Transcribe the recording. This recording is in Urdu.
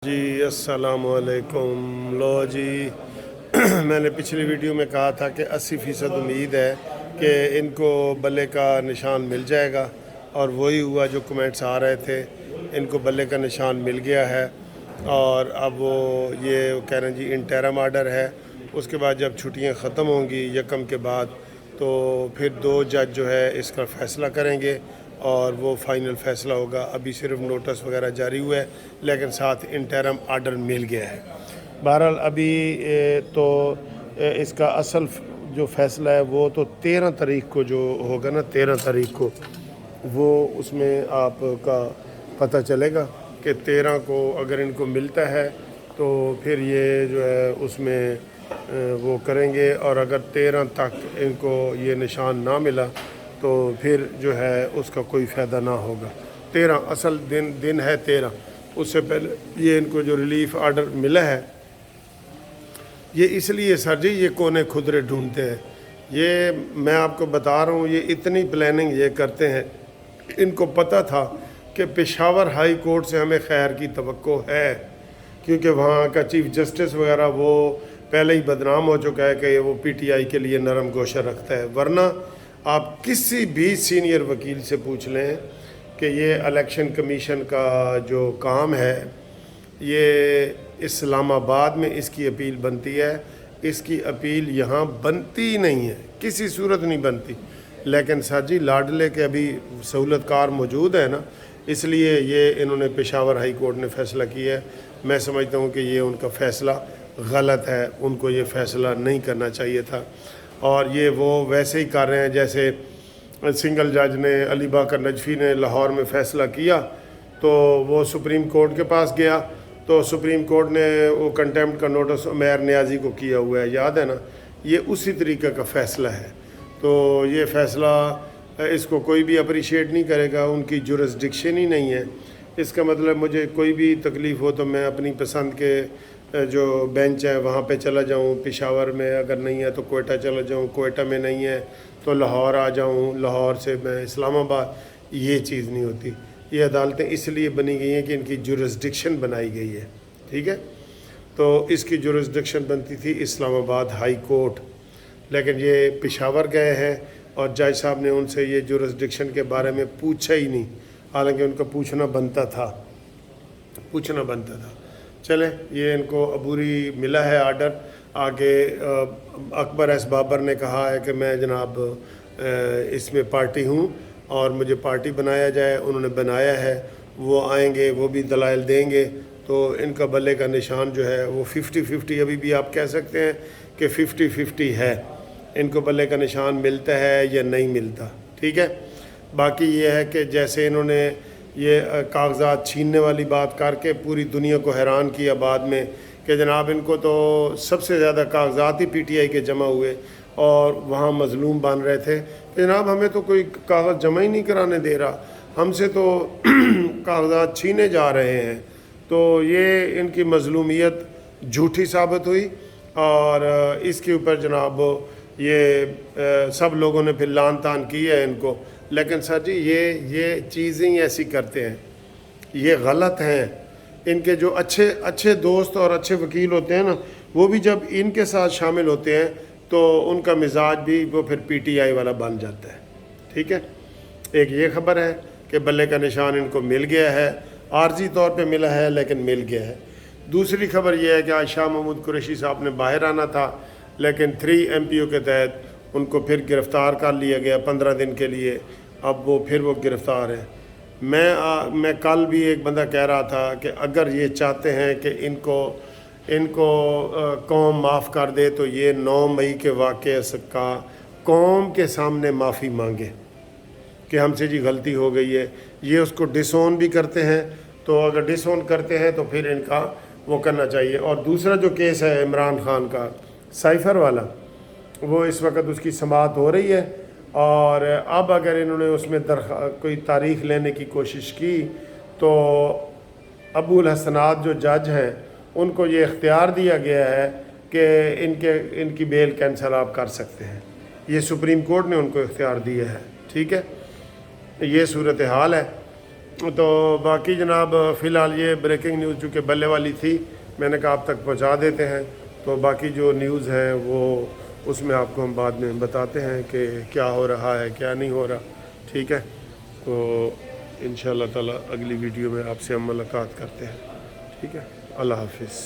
جی السلام علیکم۔ لو جی میں نے پچھلی ویڈیو میں کہا تھا کہ 80% امید ہے کہ ان کو بلے کا نشان مل جائے گا، اور وہی ہوا جو کمنٹس آ رہے تھے۔ ان کو بلے کا نشان مل گیا ہے، اور اب وہ یہ کہہ رہے ہیں جی انٹرم آرڈر ہے۔ اس کے بعد جب چھٹیاں ختم ہوں گی یکم کے بعد، تو پھر 2 جج جو ہے اس کا فیصلہ کریں گے، اور وہ فائنل فیصلہ ہوگا۔ ابھی صرف نوٹس وغیرہ جاری ہوا ہے، لیکن ساتھ انٹرم آرڈر مل گیا ہے۔ بہرحال ابھی تو اس کا اصل جو فیصلہ ہے وہ تو 13 تاریخ کو جو ہوگا نا، 13 تاریخ کو وہ اس میں آپ کا پتہ چلے گا کہ 13 کو اگر ان کو ملتا ہے تو پھر یہ جو ہے اس میں وہ کریں گے، اور اگر 13 تک ان کو یہ نشان نہ ملا تو پھر جو ہے اس کا کوئی فائدہ نہ ہوگا۔ 13 اصل دن ہے 13۔ اس سے پہلے یہ ان کو جو ریلیف آرڈر ملا ہے، یہ اس لیے سر جی یہ کونے خدرے ڈھونڈتے ہیں۔ یہ میں آپ کو بتا رہا ہوں، یہ اتنی پلاننگ یہ کرتے ہیں۔ ان کو پتہ تھا کہ پشاور ہائی کورٹ سے ہمیں خیر کی توقع ہے، کیونکہ وہاں کا چیف جسٹس وغیرہ وہ پہلے ہی بدنام ہو چکا ہے کہ وہ پی ٹی آئی کے لیے نرم گوشہ رکھتا ہے۔ ورنہ آپ کسی بھی سینئر وکیل سے پوچھ لیں کہ یہ الیکشن کمیشن کا جو کام ہے، یہ اسلام آباد میں اس کی اپیل بنتی ہے، اس کی اپیل یہاں بنتی نہیں ہے، کسی صورت نہیں بنتی۔ لیکن سر جی لاڈلے کے ابھی سہولت کار موجود ہے نا، اس لیے یہ انہوں نے پشاور ہائی کورٹ نے فیصلہ کیا ہے۔ میں سمجھتا ہوں کہ یہ ان کا فیصلہ غلط ہے، ان کو یہ فیصلہ نہیں کرنا چاہیے تھا، اور یہ وہ ویسے ہی کر رہے ہیں جیسے سنگل جج نے علی باقر نجفی نے لاہور میں فیصلہ کیا، تو وہ سپریم کورٹ کے پاس گیا، تو سپریم کورٹ نے وہ کنٹیمپٹ کا نوٹس عمیر نیازی کو کیا ہوا ہے، یاد ہے نا؟ یہ اسی طریقے کا فیصلہ ہے۔ تو یہ فیصلہ اس کو کوئی بھی اپریشیٹ نہیں کرے گا، ان کی جورسڈکشن ہی نہیں ہے۔ اس کا مطلب مجھے کوئی بھی تکلیف ہو تو میں اپنی پسند کے جو بینچ ہے وہاں پہ چلا جاؤں، پشاور میں اگر نہیں ہے تو کوئٹہ چلا جاؤں، کوئٹہ میں نہیں ہے تو لاہور آ جاؤں، لاہور سے میں اسلام آباد۔ یہ چیز نہیں ہوتی۔ یہ عدالتیں اس لیے بنی گئی ہیں کہ ان کی جورسڈکشن بنائی گئی ہے، ٹھیک ہے؟ تو اس کی جورسڈکشن بنتی تھی اسلام آباد ہائی کورٹ، لیکن یہ پشاور گئے ہیں، اور جج صاحب نے ان سے یہ جورسڈکشن کے بارے میں پوچھا ہی نہیں، حالانکہ ان کا پوچھنا بنتا تھا۔ چلیں، یہ ان کو عبوری ملا ہے آرڈر۔ آگے اکبر ایس بابر نے کہا ہے کہ میں جناب اس میں پارٹی ہوں اور مجھے پارٹی بنایا جائے، انہوں نے بنایا ہے، وہ آئیں گے، وہ بھی دلائل دیں گے، تو ان کا بلے کا نشان جو ہے وہ 50-50، ابھی بھی آپ کہہ سکتے ہیں کہ 50-50 ہے، ان کو بلے کا نشان ملتا ہے یا نہیں ملتا، ٹھیک ہے؟ باقی یہ ہے کہ جیسے انہوں نے یہ کاغذات چھیننے والی بات کر کے پوری دنیا کو حیران کیا بعد میں کہ جناب ان کو تو سب سے زیادہ کاغذات ہی پی ٹی آئی کے جمع ہوئے، اور وہاں مظلوم بن رہے تھے کہ جناب ہمیں تو کوئی کاغذ جمع ہی نہیں کرانے دے رہا، ہم سے تو کاغذات چھینے جا رہے ہیں۔ تو یہ ان کی مظلومیت جھوٹی ثابت ہوئی، اور اس کے اوپر جناب یہ سب لوگوں نے پھر لان تان کی ہے ان کو۔ لیکن سر جی یہ چیزیں ایسی کرتے ہیں، یہ غلط ہیں۔ ان کے جو اچھے دوست اور اچھے وکیل ہوتے ہیں نا، وہ بھی جب ان کے ساتھ شامل ہوتے ہیں تو ان کا مزاج بھی وہ پھر پی ٹی آئی والا بن جاتا ہے، ٹھیک ہے؟ ایک یہ خبر ہے کہ بلے کا نشان ان کو مل گیا ہے، عارضی طور پہ ملا ہے لیکن مل گیا ہے۔ دوسری خبر یہ ہے کہ آج شاہ محمود قریشی صاحب نے باہر آنا تھا، لیکن 3 MPO کے تحت ان کو پھر گرفتار کر لیا گیا 15 دن کے لیے۔ اب وہ گرفتار ہیں۔ میں کل بھی ایک بندہ کہہ رہا تھا کہ اگر یہ چاہتے ہیں کہ ان کو قوم معاف کر دے تو یہ 9 مئی کے واقعے کا قوم کے سامنے معافی مانگے کہ ہم سے جی غلطی ہو گئی ہے۔ یہ اس کو ڈس اون بھی کرتے ہیں، تو اگر ڈس اون کرتے ہیں تو پھر ان کا وہ کرنا چاہیے۔ اور دوسرا جو کیس ہے عمران خان کا سائفر والا، وہ اس وقت اس کی سماعت ہو رہی ہے، اور اب اگر انہوں نے اس میں کوئی تاریخ لینے کی کوشش کی تو ابو الحسنات جو جج ہیں ان کو یہ اختیار دیا گیا ہے کہ ان کی بیل کینسل آپ کر سکتے ہیں۔ یہ سپریم کورٹ نے ان کو اختیار دیا ہے، ٹھیک ہے؟ یہ صورتحال ہے۔ تو باقی جناب فی الحال یہ بریکنگ نیوز چونکہ بلے والی تھی، میں نے کہا آپ تک پہنچا دیتے ہیں. تو باقی جو نیوز ہیں وہ اس میں آپ کو ہم بعد میں بتاتے ہیں کہ کیا ہو رہا ہے کیا نہیں ہو رہا. ٹھیک ہے، تو انشاءاللہ تعالی اگلی ویڈیو میں آپ سے ہم ملاقات کرتے ہیں. ٹھیک ہے، اللہ حافظ.